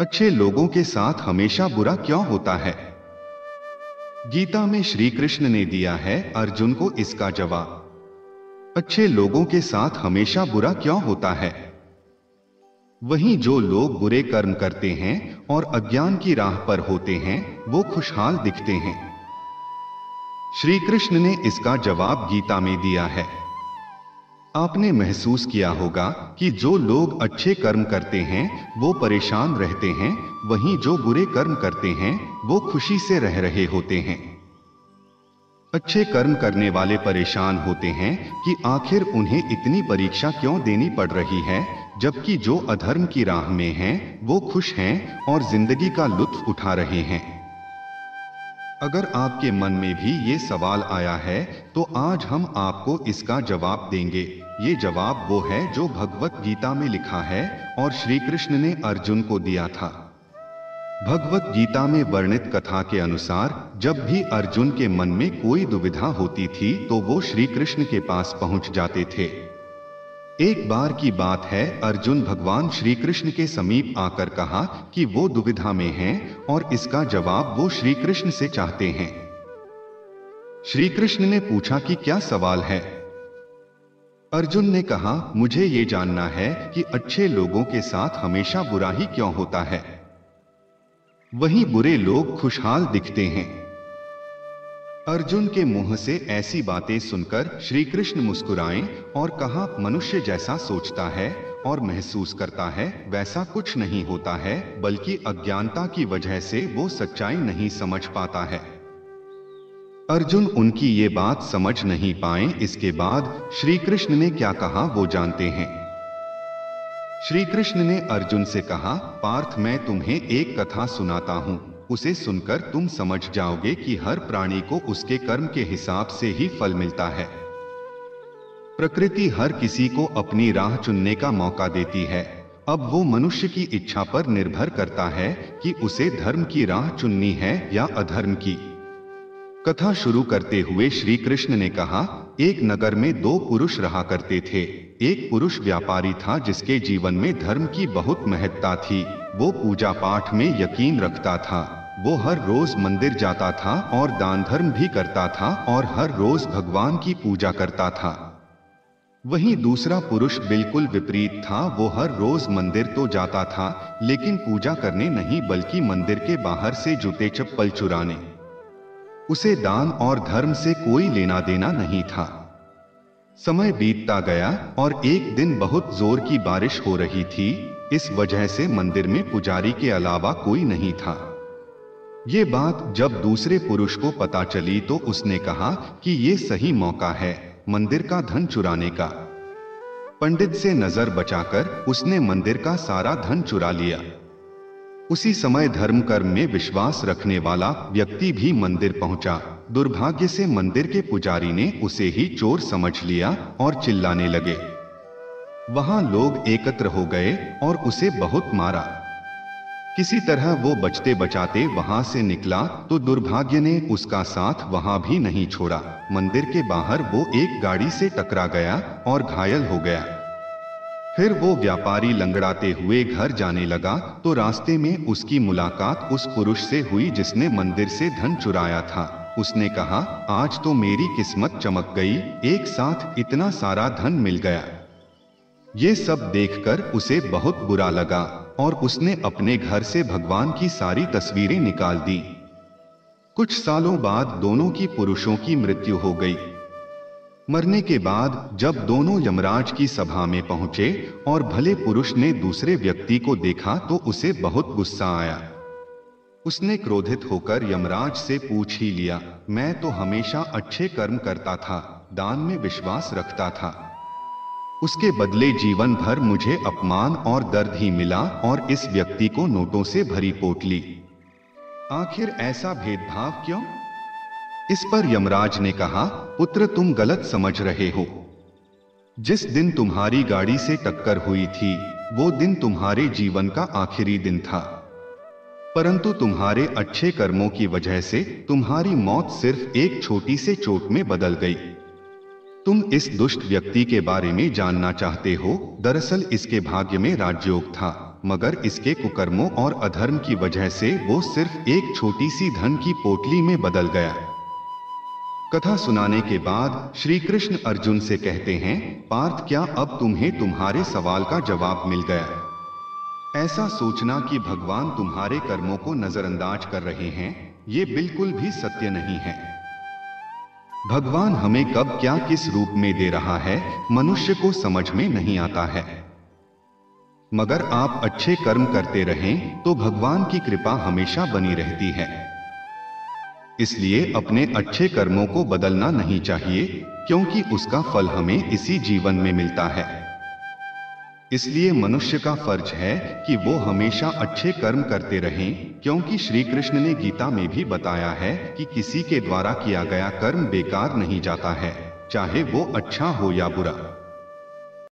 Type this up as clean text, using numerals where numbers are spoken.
अच्छे लोगों के साथ हमेशा बुरा क्यों होता है? गीता में श्री कृष्ण ने दिया है अर्जुन को इसका जवाब। अच्छे लोगों के साथ हमेशा बुरा क्यों होता है? वहीं जो लोग बुरे कर्म करते हैं और अज्ञान की राह पर होते हैं वो खुशहाल दिखते हैं। श्री कृष्ण ने इसका जवाब गीता में दिया है। आपने महसूस किया होगा कि जो लोग अच्छे कर्म करते हैं वो परेशान रहते हैं, वहीं जो बुरे कर्म करते हैं वो खुशी से रह रहे होते हैं। अच्छे कर्म करने वाले परेशान होते हैं कि आखिर उन्हें इतनी परीक्षा क्यों देनी पड़ रही है, जबकि जो अधर्म की राह में हैं वो खुश हैं और जिंदगी का लुत्फ उठा रहे हैं। अगर आपके मन में भी ये सवाल आया है तो आज हम आपको इसका जवाब देंगे। ये जवाब वो है जो भगवत गीता में लिखा है और श्री कृष्ण ने अर्जुन को दिया था। भगवत गीता में वर्णित कथा के अनुसार जब भी अर्जुन के मन में कोई दुविधा होती थी तो वो श्री कृष्ण के पास पहुंच जाते थे। एक बार की बात है, अर्जुन भगवान श्री कृष्ण के समीप आकर कहा कि वो दुविधा में हैं और इसका जवाब वो श्री कृष्ण से चाहते हैं। श्री कृष्ण ने पूछा कि क्या सवाल है? अर्जुन ने कहा, मुझे ये जानना है कि अच्छे लोगों के साथ हमेशा बुरा ही क्यों होता है, वहीं बुरे लोग खुशहाल दिखते हैं। अर्जुन के मुंह से ऐसी बातें सुनकर श्री कृष्ण मुस्कुराए और कहा, मनुष्य जैसा सोचता है और महसूस करता है वैसा कुछ नहीं होता है, बल्कि अज्ञानता की वजह से वो सच्चाई नहीं समझ पाता है। अर्जुन उनकी ये बात समझ नहीं पाए। इसके बाद श्री कृष्ण ने क्या कहा वो जानते हैं। श्री कृष्ण ने अर्जुन से कहा, पार्थ, मैं तुम्हें एक कथा सुनाता हूं, उसे सुनकर तुम समझ जाओगे कि हर प्राणी को उसके कर्म के हिसाब से ही फल मिलता है। प्रकृति हर किसी को अपनी राह चुनने का मौका देती है। अब वो मनुष्य की इच्छा पर निर्भर करता है कि उसे धर्म की राह चुननी है या अधर्म की। कथा शुरू करते हुए श्री कृष्ण ने कहा, एक नगर में दो पुरुष रहा करते थे। एक पुरुष व्यापारी था जिसके जीवन में धर्म की बहुत महत्ता थी। वो पूजा पाठ में यकीन रखता था। वो हर रोज मंदिर जाता था और दान धर्म भी करता था और हर रोज भगवान की पूजा करता था। वहीं दूसरा पुरुष बिल्कुल विपरीत था। वो हर रोज मंदिर तो जाता था लेकिन पूजा करने नहीं, बल्कि मंदिर के बाहर से जूते चप्पल चुराने। उसे दान और धर्म से कोई लेना देना नहीं था। समय बीतता गया और एक दिन बहुत जोर की बारिश हो रही थी। इस वजह से मंदिर में पुजारी के अलावा कोई नहीं था। ये बात जब दूसरे पुरुष को पता चली तो उसने कहा कि ये सही मौका है मंदिर का धन चुराने का। पंडित से नजर बचाकर उसने मंदिर का सारा धन चुरा लिया। उसी समय धर्म कर्म में विश्वास रखने वाला व्यक्ति भी मंदिर पहुंचा। दुर्भाग्य से मंदिर के पुजारी ने उसे ही चोर समझ लिया और चिल्लाने लगे। वहां लोग एकत्र हो गए और उसे बहुत मारा। किसी तरह वो बचते बचाते वहां से निकला तो दुर्भाग्य ने उसका साथ वहां भी नहीं छोड़ा। मंदिर के बाहर वो एक गाड़ी से टकरा गया और घायल हो गया। फिर वो व्यापारी लंगड़ाते हुए घर जाने लगा तो रास्ते में उसकी मुलाकात उस पुरुष से हुई जिसने मंदिर से धन चुराया था। उसने कहा, आज तो मेरी किस्मत चमक गई, एक साथ इतना सारा धन मिल गया। ये सब देखकर उसे बहुत बुरा लगा और उसने अपने घर से भगवान की सारी तस्वीरें निकाल दी। कुछ सालों बाद दोनों की पुरुषों की मृत्यु हो गई। मरने के बाद जब दोनों यमराज की सभा में पहुंचे और भले पुरुष ने दूसरे व्यक्ति को देखा तो उसे बहुत गुस्सा आया। उसने क्रोधित होकर यमराज से पूछ ही लिया, मैं तो हमेशा अच्छे कर्म करता था, दान में विश्वास रखता था, उसके बदले जीवन भर मुझे अपमान और दर्द ही मिला और इस व्यक्ति को नोटों से भरी पोटली। आखिर ऐसा भेदभाव क्यों? इस पर यमराज ने कहा, पुत्र, तुम गलत समझ रहे हो। जिस दिन तुम्हारी गाड़ी से टक्कर हुई थी वो दिन तुम्हारे जीवन का आखिरी दिन था, परंतु तुम्हारे अच्छे कर्मों की वजह से तुम्हारी मौत सिर्फ एक छोटी से चोट में बदल गई। तुम इस दुष्ट व्यक्ति के बारे में जानना चाहते हो? दरअसल इसके भाग्य में राजयोग था। मगर इसके कुकर्मों और अधर्म की वजह से वो सिर्फ एक छोटी सी धन की पोटली में बदल गया। कथा सुनाने के बाद श्री कृष्ण अर्जुन से कहते हैं, पार्थ, क्या अब तुम्हें तुम्हारे सवाल का जवाब मिल गया? ऐसा सोचना कि भगवान तुम्हारे कर्मों को नजरअंदाज कर रहे हैं, ये बिल्कुल भी सत्य नहीं है। भगवान हमें कब क्या किस रूप में दे रहा है, मनुष्य को समझ में नहीं आता है। मगर आप अच्छे कर्म करते रहें तो भगवान की कृपा हमेशा बनी रहती है। इसलिए अपने अच्छे कर्मों को बदलना नहीं चाहिए, क्योंकि उसका फल हमें इसी जीवन में मिलता है। इसलिए मनुष्य का फर्ज है कि वो हमेशा अच्छे कर्म करते रहें, क्योंकि श्री कृष्ण ने गीता में भी बताया है कि किसी के द्वारा किया गया कर्म बेकार नहीं जाता है, चाहे वो अच्छा हो या बुरा।